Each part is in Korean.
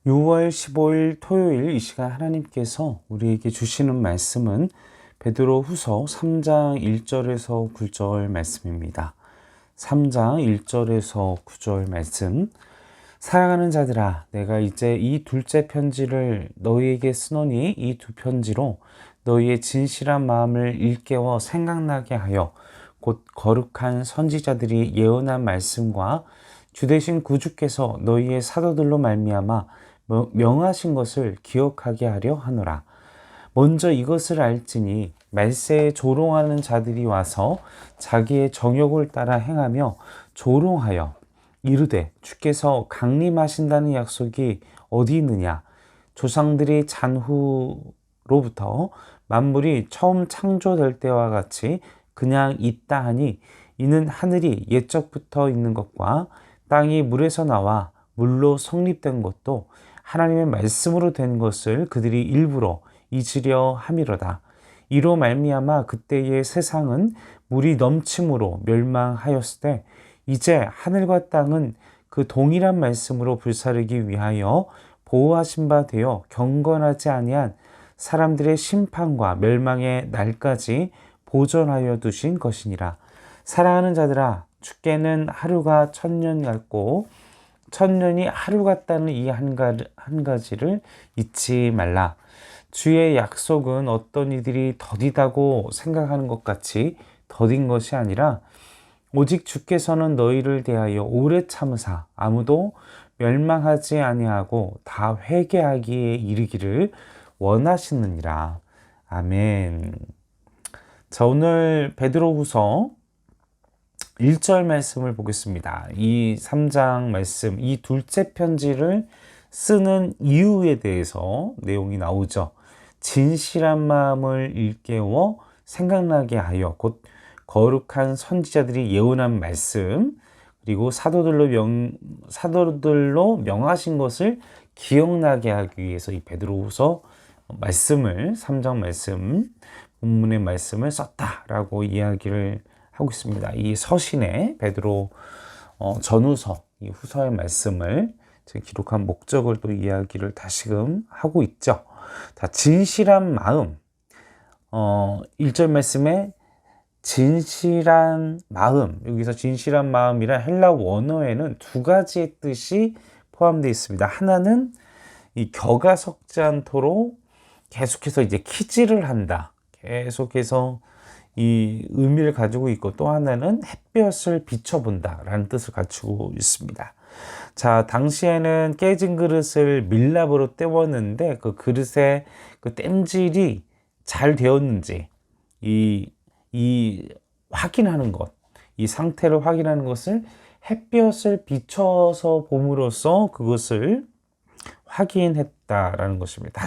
6월 15일 토요일 이 시간 하나님께서 우리에게 주시는 말씀은 베드로후서 3장 1절에서 9절 말씀입니다. 3장 1절에서 9절 말씀. 사랑하는 자들아, 내가 이제 이 둘째 편지를 너희에게 쓰노니 이 두 편지로 너희의 진실한 마음을 일깨워 생각나게 하여 곧 거룩한 선지자들이 예언한 말씀과 주되신 구주께서 너희의 사도들로 말미암아 명하신 것을 기억하게 하려 하노라. 먼저 이것을 알지니 말세에 조롱하는 자들이 와서 자기의 정욕을 따라 행하며 조롱하여 이르되 주께서 강림하신다는 약속이 어디 있느냐. 조상들이 잔후로부터 만물이 처음 창조될 때와 같이 그냥 있다 하니 이는 하늘이 옛적부터 있는 것과 땅이 물에서 나와 물로 성립된 것도 하나님의 말씀으로 된 것을 그들이 일부러 잊으려 함이로다. 이로 말미암아 그때의 세상은 물이 넘침으로 멸망하였을 때 이제 하늘과 땅은 그 동일한 말씀으로 불사르기 위하여 보호하신 바 되어 경건하지 아니한 사람들의 심판과 멸망의 날까지 보존하여 두신 것이니라. 사랑하는 자들아, 주께는 하루가 천년 같고 천년이 하루 같다는 이 한 가지를 잊지 말라. 주의 약속은 어떤 이들이 더디다고 생각하는 것 같이 더딘 것이 아니라 오직 주께서는 너희를 대하여 오래 참으사 아무도 멸망하지 아니하고 다 회개하기에 이르기를 원하시느니라. 아멘. 자, 오늘 베드로후서 1절 말씀을 보겠습니다. 이 3장 말씀, 이 둘째 편지를 쓰는 이유에 대해서 내용이 나오죠. 진실한 마음을 일깨워 생각나게 하여 곧 거룩한 선지자들이 예언한 말씀, 그리고 사도들로 명하신 것을 기억나게 하기 위해서 이 베드로후서 말씀을 3장 말씀, 본문의 말씀을 썼다라고 이야기를 하고 있습니다. 이 서신의 베드로 전후서, 이 후서의 말씀을 기록한 목적을 또 이야기를 다시금 하고 있죠. 자, 진실한 마음. 1절 말씀에 진실한 마음, 여기서 진실한 마음이란 헬라 원어에는 두 가지의 뜻이 포함되어 있습니다. 하나는 이 겨가 섞지 않도록 계속해서 이제 키질을 한다. 계속해서 이 의미를 가지고 있고, 또 하나는 햇볕을 비춰본다 라는 뜻을 갖추고 있습니다. 자, 당시에는 깨진 그릇을 밀랍으로 때웠는데 그 그릇의 그 땜질이 잘 되었는지 이 확인하는 것, 이 상태를 확인하는 것을 햇볕을 비춰서 봄으로써 그것을 확인했다라는 것입니다.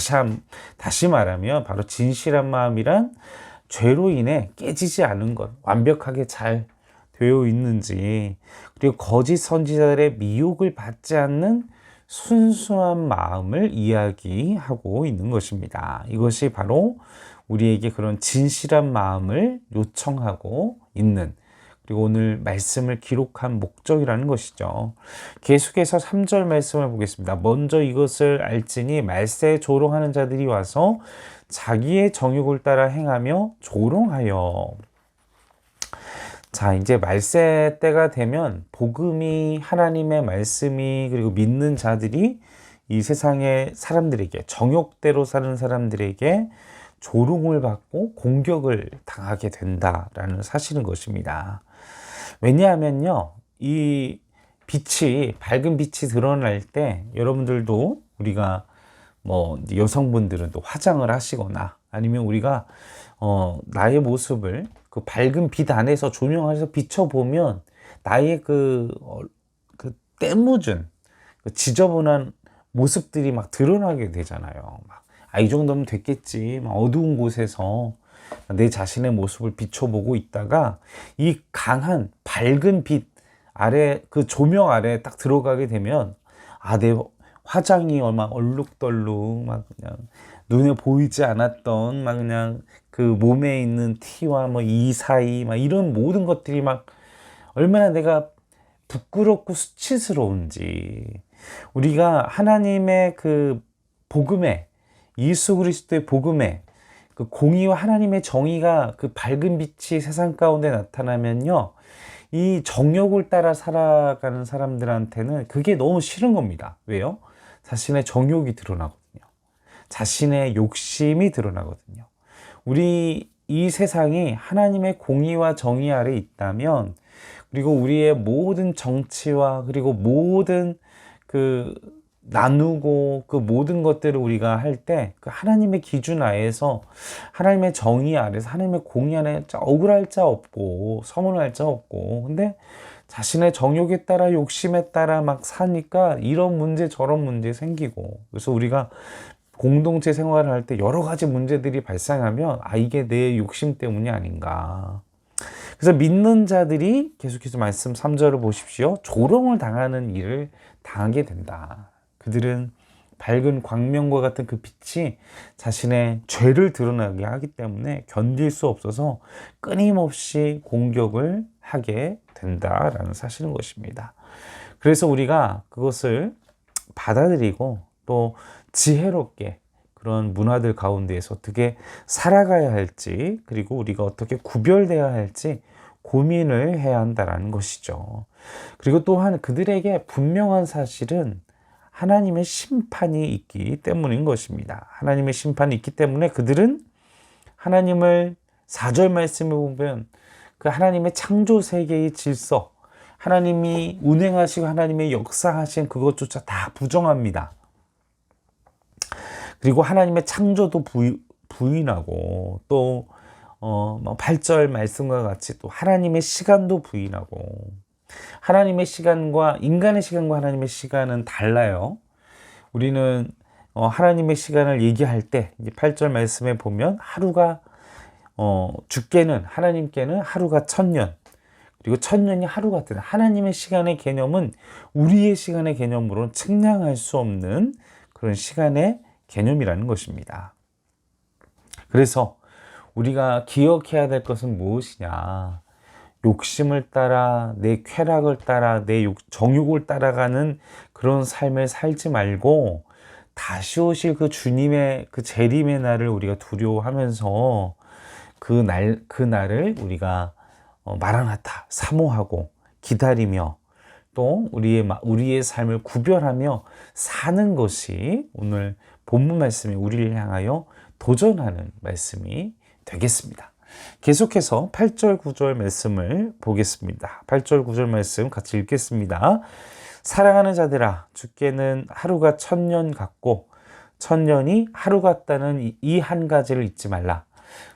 다시 말하면 바로 진실한 마음이란 죄로 인해 깨지지 않은 것, 완벽하게 잘 되어 있는지, 그리고 거짓 선지자들의 미혹을 받지 않는 순수한 마음을 이야기하고 있는 것입니다. 이것이 바로 우리에게 그런 진실한 마음을 요청하고 있는, 그리고 오늘 말씀을 기록한 목적이라는 것이죠. 계속해서 3절 말씀을 보겠습니다. 먼저 이것을 알지니 말세에 조롱하는 자들이 와서 자기의 정욕을 따라 행하며 조롱하여. 자, 이제 말세 때가 되면 복음이, 하나님의 말씀이, 그리고 믿는 자들이 이 세상의 사람들에게, 정욕대로 사는 사람들에게 조롱을 받고 공격을 당하게 된다라는 사실인 것입니다. 왜냐하면요, 이 빛이, 밝은 빛이 드러날 때 여러분들도, 우리가 여성분들은 또 화장을 하시거나 아니면 우리가 나의 모습을 그 밝은 빛 안에서 조명해서 비춰보면 나의 그 때묻은 그 지저분한 모습들이 막 드러나게 되잖아요. 이 정도면 됐겠지. 어두운 곳에서 내 자신의 모습을 비춰보고 있다가 이 강한 밝은 빛 아래, 그 조명 아래 딱 들어가게 되면 내 화장이 얼마 얼룩덜룩 막 그냥 눈에 보이지 않았던 막 그냥 그 몸에 있는 티와 이 사이 막 이런 모든 것들이 막 얼마나 내가 부끄럽고 수치스러운지, 우리가 하나님의 그 복음에, 예수 그리스도의 복음에 그 공의와 하나님의 정의가 그 밝은 빛이 세상 가운데 나타나면요, 이 정욕을 따라 살아가는 사람들한테는 그게 너무 싫은 겁니다. 왜요? 자신의 정욕이 드러나거든요. 자신의 욕심이 드러나거든요. 우리 이 세상이 하나님의 공의와 정의 아래 있다면, 그리고 우리의 모든 정치와 그리고 모든 그 나누고 그 모든 것들을 우리가 할 때 그 하나님의 기준 아래에서, 하나님의 정의 아래서, 하나님의 공의 안에 억울할 자 없고 서문할 자 없고, 근데 자신의 정욕에 따라 욕심에 따라 막 사니까 이런 문제 저런 문제 생기고, 그래서 우리가 공동체 생활을 할 때 여러 가지 문제들이 발생하면 이게 내 욕심 때문이 아닌가. 그래서 믿는 자들이, 계속해서 말씀 3절을 보십시오. 조롱을 당하는 일을 당하게 된다. 그들은 밝은 광명과 같은 그 빛이 자신의 죄를 드러나게 하기 때문에 견딜 수 없어서 끊임없이 공격을 하게 된다라는 사실인 것입니다. 그래서 우리가 그것을 받아들이고 또 지혜롭게 그런 문화들 가운데에서 어떻게 살아가야 할지, 그리고 우리가 어떻게 구별되어야 할지 고민을 해야 한다는 것이죠. 그리고 또한 그들에게 분명한 사실은 하나님의 심판이 있기 때문인 것입니다. 하나님의 심판이 있기 때문에 그들은 하나님을, 4절 말씀에 보면 그 하나님의 창조 세계의 질서, 하나님이 운행하시고 하나님의 역사하신 그것조차 다 부정합니다. 그리고 하나님의 창조도 부인하고, 또 8절 말씀과 같이 또 하나님의 시간도 부인하고, 하나님의 시간과 인간의 시간과 하나님의 시간은 달라요. 우리는 하나님의 시간을 얘기할 때 8절 말씀에 보면 하루가 주께는, 하나님께는 하루가 1000년, 그리고 1000년이 하루 같은, 하나님의 시간의 개념은 우리의 시간의 개념으로는 측량할 수 없는 그런 시간의 개념이라는 것입니다. 그래서 우리가 기억해야 될 것은 무엇이냐? 욕심을 따라, 내 쾌락을 따라, 내 정욕을 따라가는 그런 삶을 살지 말고, 다시 오실 그 주님의 그 재림의 날을 우리가 두려워하면서 그날을 우리가 마라나타 사모하고 기다리며, 또 우리의 삶을 구별하며 사는 것이 오늘 본문 말씀이 우리를 향하여 도전하는 말씀이 되겠습니다. 계속해서 8절 9절 말씀을 보겠습니다. 8절 9절 말씀 같이 읽겠습니다. 사랑하는 자들아, 주께는 하루가 1000년 같고 1000년이 하루 같다는 이 한 가지를 잊지 말라.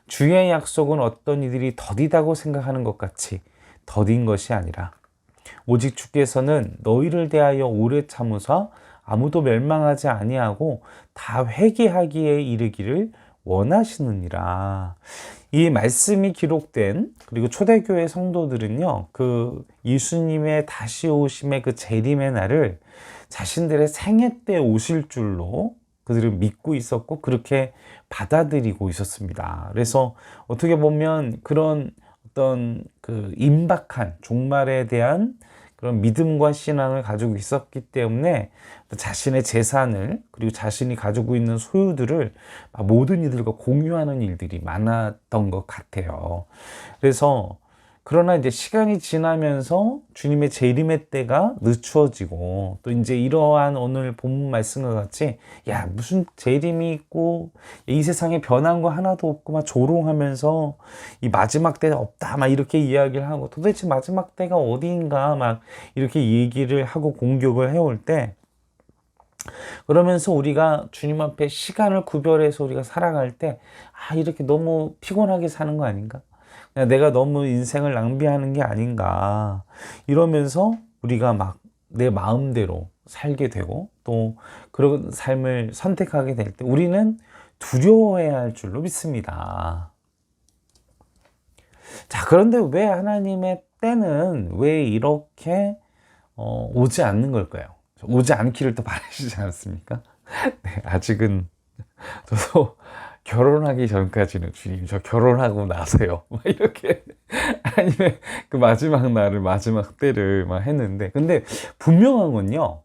주의 약속은 어떤 이들이 더디다고 생각하는 것 같이 더딘 것이 아니라, 오직 주께서는 너희를 대하여 오래 참으사 아무도 멸망하지 아니하고 다 회개하기에 이르기를 원하시느니라. 이 말씀이 기록된, 그리고 초대교회 성도들은요, 그 예수님의 다시 오심의 그 재림의 날을 자신들의 생애 때 오실 줄로 그들은 믿고 있었고 그렇게 받아들이고 있었습니다. 그래서 어떻게 보면 그런 어떤 그 임박한 종말에 대한 그런 믿음과 신앙을 가지고 있었기 때문에 자신의 재산을, 그리고 자신이 가지고 있는 소유들을 모든 이들과 공유하는 일들이 많았던 것 같아요. 그래서 그러나 이제 시간이 지나면서 주님의 재림의 때가 늦추어지고, 또 이제 이러한 오늘 본문 말씀과 같이 무슨 재림이 있고 이 세상에 변한 거 하나도 없고 막 조롱하면서 이 마지막 때가 없다 막 이렇게 이야기를 하고, 도대체 마지막 때가 어디인가 막 이렇게 얘기를 하고 공격을 해올 때, 그러면서 우리가 주님 앞에 시간을 구별해서 우리가 살아갈 때 이렇게 너무 피곤하게 사는 거 아닌가? 내가 너무 인생을 낭비하는 게 아닌가, 이러면서 우리가 막 내 마음대로 살게 되고, 또 그런 삶을 선택하게 될 때 우리는 두려워해야 할 줄로 믿습니다. 자, 그런데 왜 하나님의 때는 왜 이렇게 오지 않는 걸까요? 오지 않기를 또 바라시지 않습니까? 네, 아직은 저도 결혼하기 전까지는 주님, 저 결혼하고 나서요, 막 이렇게 아니면 그 마지막 날을, 마지막 때를 막 했는데, 근데 분명한 건요,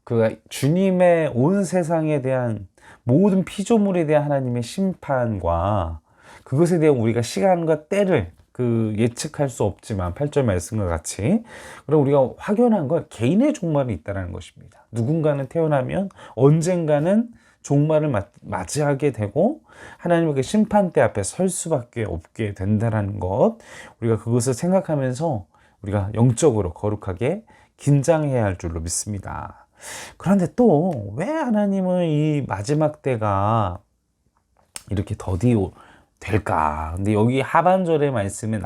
그 주님의 온 세상에 대한 모든 피조물에 대한 하나님의 심판과 그것에 대한 우리가 시간과 때를 예측할 수 없지만 8절 말씀과 같이 그럼 우리가 확연한 건 개인의 종말이 있다는 것입니다. 누군가는 태어나면 언젠가는 종말을 맞이하게 되고 하나님의 그 심판대 앞에 설 수밖에 없게 된다는 것, 우리가 그것을 생각하면서 우리가 영적으로 거룩하게 긴장해야 할 줄로 믿습니다. 그런데 또 왜 하나님은 이 마지막 때가 이렇게 더디 될까? 근데 여기 하반절의 말씀에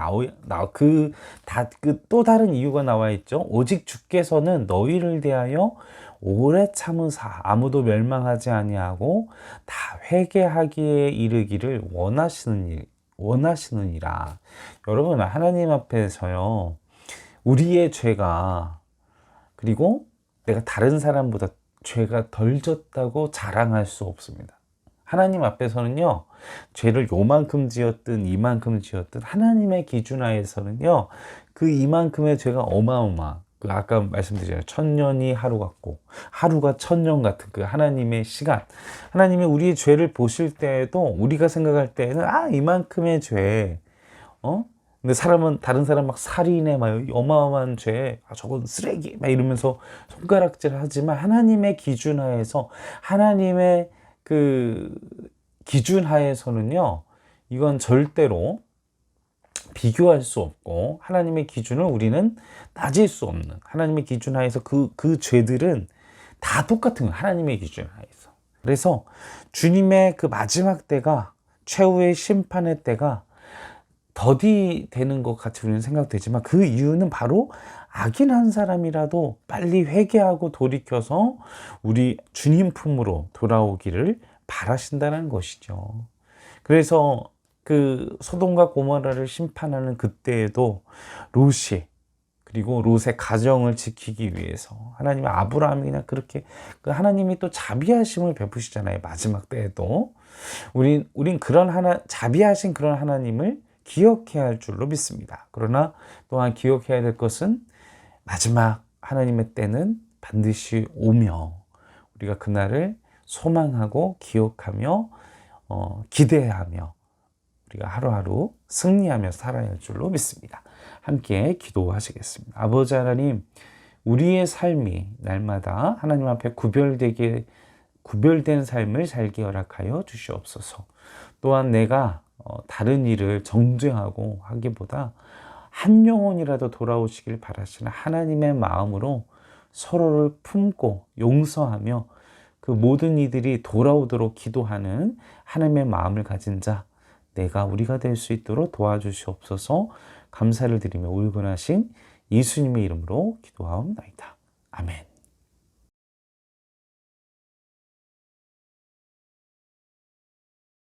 또 다른 이유가 나와 있죠. 오직 주께서는 너희를 대하여 오래 참으사 아무도 멸망하지 아니하고 다 회개하기에 이르기를 원하시느니라. 여러분, 하나님 앞에서요, 우리의 죄가, 그리고 내가 다른 사람보다 죄가 덜 졌다고 자랑할 수 없습니다. 하나님 앞에서는요, 죄를 요만큼 지었든 이만큼 지었든 하나님의 기준 하에서는요, 그 이만큼의 죄가 아까 말씀드렸잖아요. 1000년이 하루 같고 하루가 1000년 같은 그 하나님의 시간, 하나님이 우리의 죄를 보실 때에도 우리가 생각할 때에는 이만큼의 죄, 근데 다른 사람 막 살인해, 막 어마어마한 죄, 저건 쓰레기, 막 이러면서 손가락질 하지만 하나님의 기준 하에서, 하나님의 그 기준 하에서는요, 이건 절대로 비교할 수 없고, 하나님의 기준을 우리는 따질 수 없는, 하나님의 기준 하에서 그 죄들은 다 똑같은 거예요. 하나님의 기준 하에서. 그래서 주님의 그 마지막 때가, 최후의 심판의 때가 더디 되는 것 같이 우리는 생각되지만, 그 이유는 바로 악인 한 사람이라도 빨리 회개하고 돌이켜서 우리 주님 품으로 돌아오기를 바라신다는 것이죠. 그래서 그 소돔과 고모라를 심판하는 그때에도 롯이, 그리고 롯의 가정을 지키기 위해서 하나님의 아브라함이나 그렇게 하나님이 또 자비하심을 베푸시잖아요. 마지막 때에도 우린 그런 자비하신 그런 하나님을 기억해야 할 줄로 믿습니다. 그러나 또한 기억해야 될 것은 마지막 하나님의 때는 반드시 오며 우리가 그날을 소망하고 기억하며 기대하며 우리가 하루하루 승리하며 살아야 할 줄로 믿습니다. 함께 기도하시겠습니다. 아버지 하나님, 우리의 삶이 날마다 하나님 앞에 구별된 삶을 살게 허락하여 주시옵소서. 또한 내가 다른 일을 정죄하고 하기보다 한 영혼이라도 돌아오시길 바라시는 하나님의 마음으로 서로를 품고 용서하며 그 모든 이들이 돌아오도록 기도하는 하나님의 마음을 가진 자, 우리가 될 수 있도록 도와주시옵소서. 감사를 드리며 울분하신 예수님의 이름으로 기도하옵나이다. 아멘.